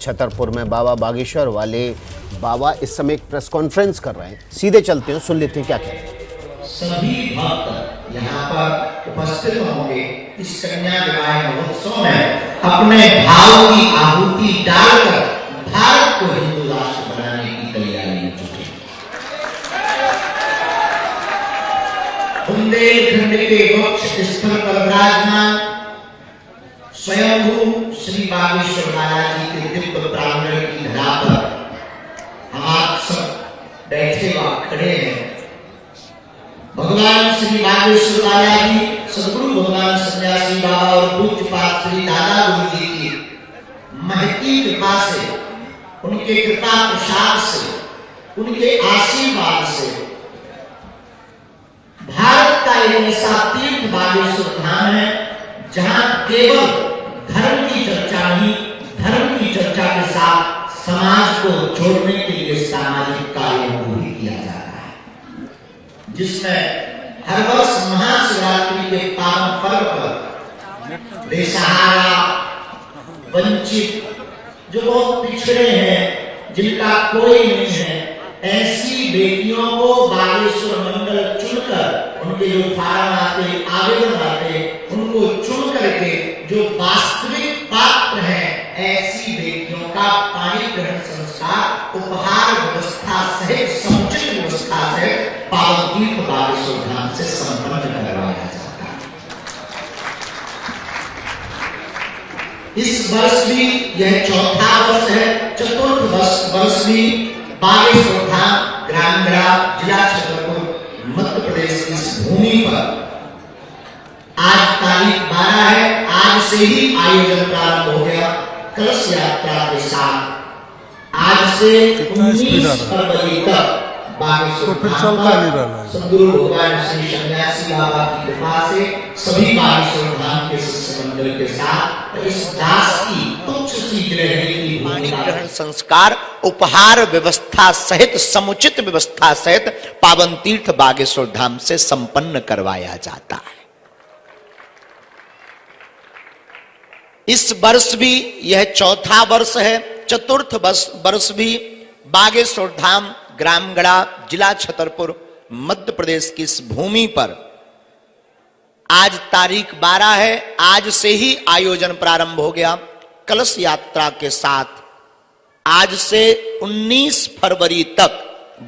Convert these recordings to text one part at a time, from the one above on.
छतरपुर में बाबा बागेश्वर वाले बाबा इस समय एक प्रेस कॉन्फ्रेंस कर रहे हैं। सीधे चलते हैं, सुन लेते हैं क्या कह रहे हैं। सभी भक्त यहाँ पर उपस्थित होंगे। इस कन्या विवाह महोत्सव में अपने भाव की आहुति डालकर भारत को हिंदू राष्ट्र बनाने की तैयारी में जुटे। बुंदेलखंड के वक्ष स्थल पर विराजमान स्वयंभू श्री बागेश्वर बालाजी के दिव्य प्रांगण की धरा पर हम आप सब बैठे व खड़े हैं। भगवान श्री बागेश्वर बालाजी सदगुरु भगवान सन्यासी बाबा और पूज्यपाद श्री दादा गुरु जी की महती कृपा से, उनके कृपा प्रसाद से, उनके आशीर्वाद से भारत का एक ऐसा तीर्थ बागेश्वर धाम है जहां केवल धर्म की चर्चा नहीं, धर्म की चर्चा के साथ समाज को जोड़ने के लिए सामाजिक कार्यों को भी किया जाता है, जिसमें हर वर्ष महाशिवरात्रि के पावन पर्व पर बेसहारा, वंचित, जो बहुत पिछड़े हैं, जिनका कोई नहीं है, ऐसी बेटियों को बागेश्वर मंडल चुनकर, उनके जो फार्म आते, आवेदन आते, उनको चुन करके जो वास्तविक पात्र हैं, ऐसी बेटियों का पाणी ग्रहण संस्कार उपहार व्यवस्था सहित समुचित व्यवस्था से पावन तीर्थ बागेश्वर धाम से संपन्न करवाया जाता है। इस वर्ष भी यह चौथा वर्ष है। चतुर्थ वर्ष भी बागेश्वर धाम ग्रामगढ़ा जिला छतरपुर मध्य प्रदेश की इस भूमि पर आज तारीख 12 है। आज से ही आयोजन प्रारंभ हो गया कलश यात्रा के साथ। आज से 19 फरवरी तक बागेश्वर धाम पर सदगुरु भगवान श्री सन्यासी बाबा की कृपा से सभी बागेश्वर धाम के शिष्य मंडल के साथ इस दास की तुच्छ सी ग्रहणी की भूमिका ग्रहण संस्कार उपहार व्यवस्था सहित समुचित व्यवस्था सहित पावन तीर्थ बागेश्वर धाम से संपन्न करवाया जाता है। इस वर्ष भी यह चौथा वर्ष है। चतुर्थ वर्ष भी बागेश्वर धाम ग्रामगढ़ा जिला छतरपुर मध्य प्रदेश की इस भूमि पर आज तारीख 12 है। आज से ही आयोजन प्रारंभ हो गया कलश यात्रा के साथ। आज से 19 फरवरी तक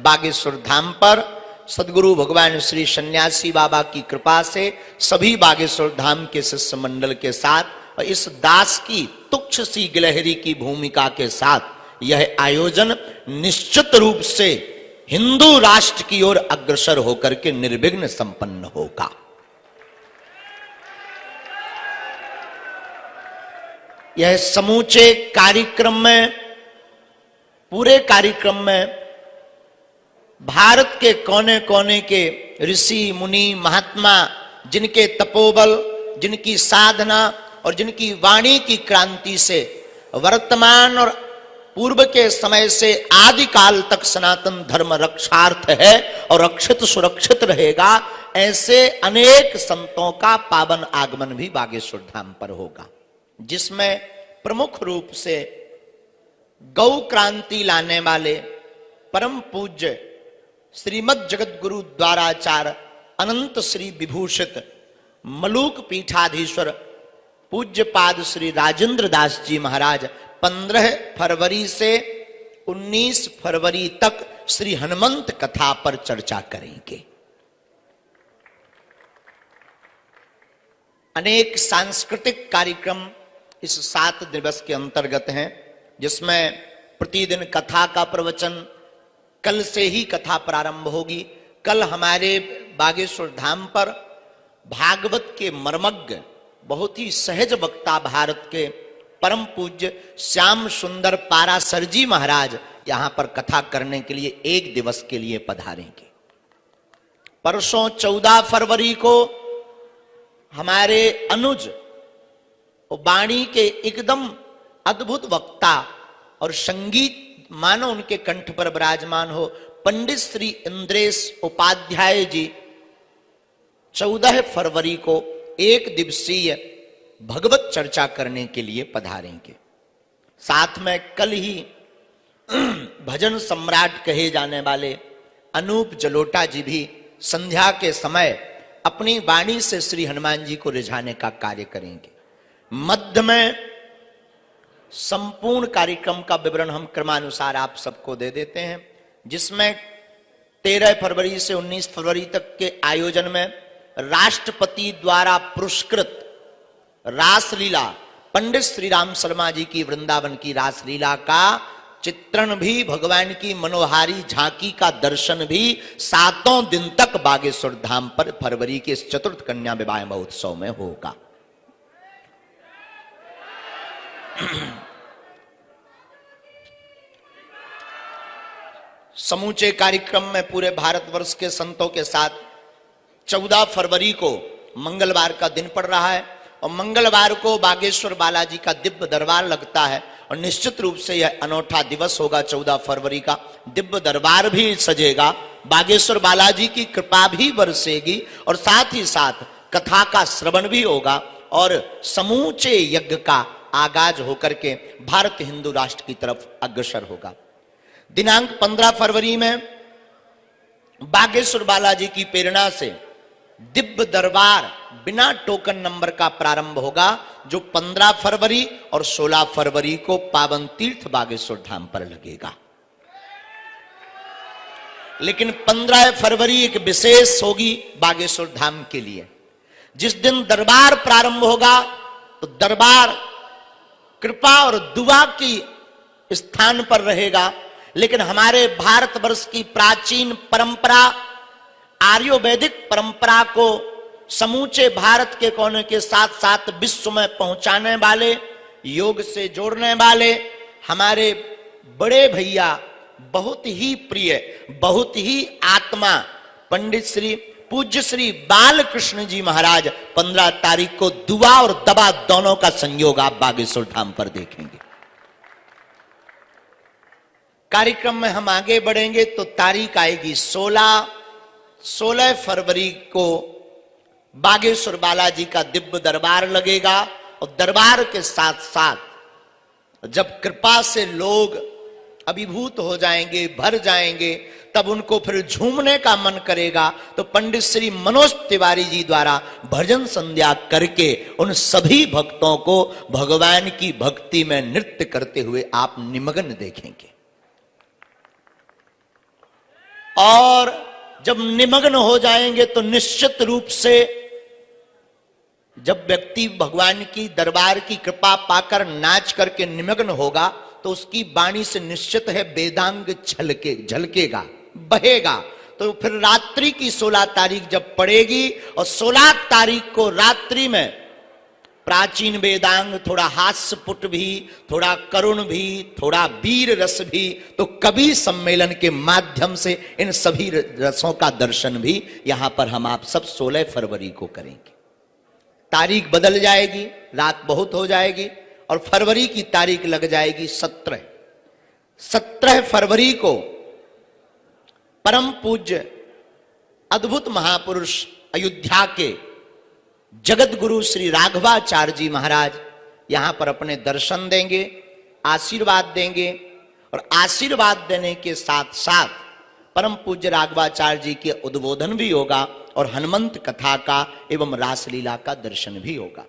बागेश्वर धाम पर सदगुरु भगवान श्री सन्यासी बाबा की कृपा से सभी बागेश्वर धाम के शिष्य मंडल के साथ और इस दास की तुच्छ सी गिलहरी की भूमिका के साथ यह आयोजन निश्चित रूप से हिंदू राष्ट्र की ओर अग्रसर होकर के निर्विघ्न संपन्न होगा। यह समूचे कार्यक्रम में, पूरे कार्यक्रम में भारत के कोने कोने के ऋषि मुनि महात्मा, जिनके तपोबल, जिनकी साधना और जिनकी वाणी की क्रांति से वर्तमान और पूर्व के समय से आदि काल तक सनातन धर्म रक्षार्थ है और रक्षित सुरक्षित रहेगा, ऐसे अनेक संतों का पावन आगमन भी बागेश्वर धाम पर होगा, जिसमें प्रमुख रूप से गौ क्रांति लाने वाले परम पूज्य श्रीमद जगत गुरु द्वाराचार्य अनंत श्री विभूषित मलूक पीठाधीश्वर पूज्यपाद श्री राजेंद्र दास जी महाराज 15 फरवरी से 19 फरवरी तक श्री हनुमंत कथा पर चर्चा करेंगे। अनेक सांस्कृतिक कार्यक्रम इस 7 दिवस के अंतर्गत हैं, जिसमें प्रतिदिन कथा का प्रवचन, कल से ही कथा प्रारंभ होगी। कल हमारे बागेश्वर धाम पर भागवत के मर्मज्ञ, बहुत ही सहज वक्ता भारत के परम पूज्य श्याम सुंदर पारासर जी महाराज यहां पर कथा करने के लिए 1 दिवस के लिए पधारेंगे। परसों 14 फरवरी को हमारे अनुज वाणी के एकदम अद्भुत वक्ता और संगीत मानो उनके कंठ पर विराजमान हो, पंडित श्री इंद्रेश उपाध्याय जी 14 फरवरी को 1 दिवसीय भगवत चर्चा करने के लिए पधारेंगे। साथ में कल ही भजन सम्राट कहे जाने वाले अनूप जलोटा जी भी संध्या के समय अपनी वाणी से श्री हनुमान जी को रिझाने का कार्य करेंगे। मध्य में संपूर्ण कार्यक्रम का विवरण हम क्रमानुसार आप सबको दे देते हैं, जिसमें 13 फरवरी से 19 फरवरी तक के आयोजन में राष्ट्रपति द्वारा पुरस्कृत रासलीला पंडित श्री राम शर्मा जी की वृंदावन की रासलीला का चित्रण भी, भगवान की मनोहारी झांकी का दर्शन भी 7 दिन तक बागेश्वर धाम पर फरवरी के इस चतुर्थ कन्या विवाह महोत्सव में होगा। समूचे कार्यक्रम में पूरे भारतवर्ष के संतों के साथ 14 फरवरी को मंगलवार का दिन पड़ रहा है और मंगलवार को बागेश्वर बालाजी का दिव्य दरबार लगता है और निश्चित रूप से यह अनोखा दिवस होगा। 14 फरवरी का दिव्य दरबार भी सजेगा, बागेश्वर बालाजी की कृपा भी बरसेगी और साथ ही साथ कथा का श्रवण भी होगा और समूचे यज्ञ का आगाज होकर के भारत हिंदू राष्ट्र की तरफ अग्रसर होगा। दिनांक 15 फरवरी में बागेश्वर बालाजी की प्रेरणा से दिव्य दरबार बिना टोकन नंबर का प्रारंभ होगा, जो 15 फरवरी और 16 फरवरी को पावन तीर्थ बागेश्वर धाम पर लगेगा। लेकिन 15 फरवरी एक विशेष होगी बागेश्वर धाम के लिए। जिस दिन दरबार प्रारंभ होगा तो दरबार कृपा और दुआ की स्थान पर रहेगा, लेकिन हमारे भारतवर्ष की प्राचीन परंपरा आर्योवैदिक परंपरा को समूचे भारत के कोने के साथ साथ विश्व में पहुंचाने वाले, योग से जोड़ने वाले हमारे बड़े भैया, बहुत ही प्रिय, बहुत ही आत्मा पंडित श्री पूज्य श्री बालकृष्ण जी महाराज 15 तारीख को दुआ और दवा दोनों का संयोग आप बागेश्वर धाम पर देखेंगे। कार्यक्रम में हम आगे बढ़ेंगे तो तारीख आएगी 16 फरवरी को बागेश्वर बालाजी का दिव्य दरबार लगेगा और दरबार के साथ साथ जब कृपा से लोग अभिभूत हो जाएंगे, भर जाएंगे, तब उनको फिर झूमने का मन करेगा तो पंडित श्री मनोज तिवारी जी द्वारा भजन संध्या करके उन सभी भक्तों को भगवान की भक्ति में नृत्य करते हुए आप निमग्न देखेंगे। और जब निमग्न हो जाएंगे तो निश्चित रूप से जब व्यक्ति भगवान की दरबार की कृपा पाकर नाच करके निमग्न होगा तो उसकी वाणी से निश्चित है वेदांग झलकेगा, बहेगा। तो फिर रात्रि की 16 तारीख जब पड़ेगी और 16 तारीख को रात्रि में प्राचीन वेदांग, थोड़ा हास्यपुट भी, थोड़ा करुण भी, थोड़ा वीर रस भी, तो कवि सम्मेलन के माध्यम से इन सभी रसों का दर्शन भी यहां पर हम आप सब 16 फरवरी को करेंगे। तारीख बदल जाएगी, रात बहुत हो जाएगी और फरवरी की तारीख लग जाएगी 17 फरवरी को परम पूज्य अद्भुत महापुरुष अयोध्या के जगत गुरु श्री राघवाचार्य जी महाराज यहां पर अपने दर्शन देंगे, आशीर्वाद देंगे और आशीर्वाद देने के साथ साथ परम पूज्य राघवाचार्य जी के उद्बोधन भी होगा और हनुमंत कथा का एवं रासलीला का दर्शन भी होगा।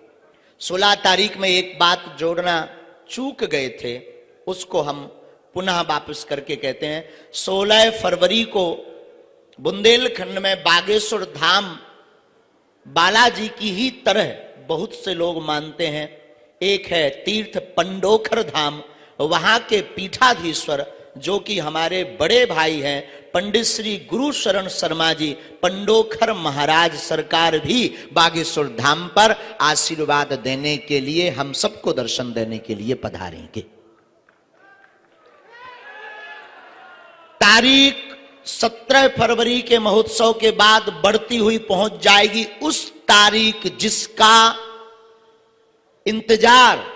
16 तारीख में एक बात जोड़ना चूक गए थे, उसको हम पुनः वापस करके कहते हैं। 16 फरवरी को बुंदेलखंड में बागेश्वर धाम बालाजी की ही तरह बहुत से लोग मानते हैं। एक है तीर्थ पंडोखर धाम, वहां के पीठाधीश्वर जो कि हमारे बड़े भाई हैं पंडित श्री गुरु शरण शर्मा जी पंडोखर महाराज सरकार भी बागेश्वर धाम पर आशीर्वाद देने के लिए, हम सबको दर्शन देने के लिए पधारेंगे। तारीख 17 फरवरी के महोत्सव के बाद बढ़ती हुई पहुंच जाएगी उस तारीख जिसका इंतजार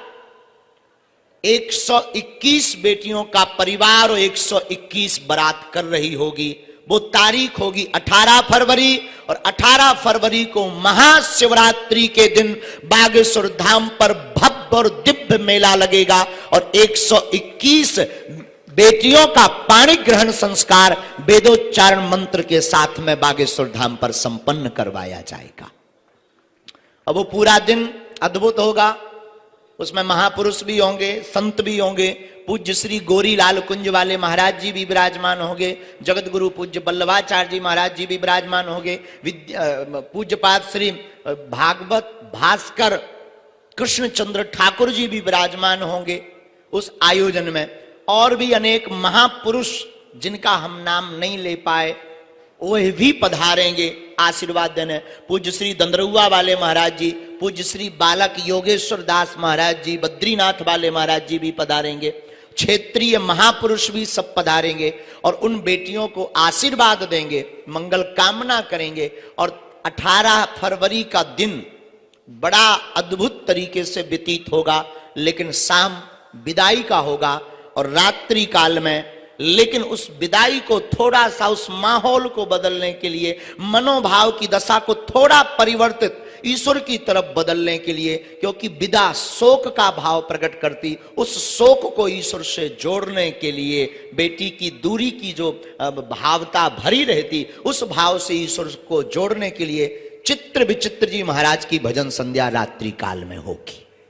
121 बेटियों का परिवार और 121 बारात कर रही होगी। वो तारीख होगी 18 फरवरी, और 18 फरवरी को महाशिवरात्रि के दिन बागेश्वर धाम पर भव्य और दिव्य मेला लगेगा और 121 बेटियों का पाणी ग्रहण संस्कार वेदोच्चारण मंत्र के साथ में बागेश्वर धाम पर संपन्न करवाया जाएगा। अब वो पूरा दिन अद्भुत होगा, उसमें महापुरुष भी होंगे, संत भी होंगे, पूज्य श्री गोरी लाल कुंज वाले महाराज जी भी विराजमान होंगे, जगत गुरु पूज्य बल्लभाचार्य जी महाराज जी भी विराजमान होंगे, पूज्यपाद श्री भागवत भास्कर कृष्णचंद्र ठाकुर जी भी विराजमान होंगे उस आयोजन में, और भी अनेक महापुरुष जिनका हम नाम नहीं ले पाए वह भी पधारेंगे आशीर्वाद देने। पूज्य श्री दंदरुआ वाले महाराज जी, पूज्य श्री बालक योगेश्वर दास महाराज जी, बद्रीनाथ वाले महाराज जी भी पधारेंगे, क्षेत्रीय महापुरुष भी सब पधारेंगे और उन बेटियों को आशीर्वाद देंगे, मंगल कामना करेंगे। और 18 फरवरी का दिन बड़ा अद्भुत तरीके से व्यतीत होगा, लेकिन शाम विदाई का होगा और रात्रि काल में, लेकिन उस विदाई को थोड़ा सा, उस माहौल को बदलने के लिए, मनोभाव की दशा को थोड़ा परिवर्तित ईश्वर की तरफ बदलने के लिए, क्योंकि विदा शोक का भाव प्रकट करती, उस शोक को ईश्वर से जोड़ने के लिए, बेटी की दूरी की जो भावता भरी रहती उस भाव से ईश्वर को जोड़ने के लिए चित्र विचित्र जी महाराज की भजन संध्या रात्रि काल में होगी।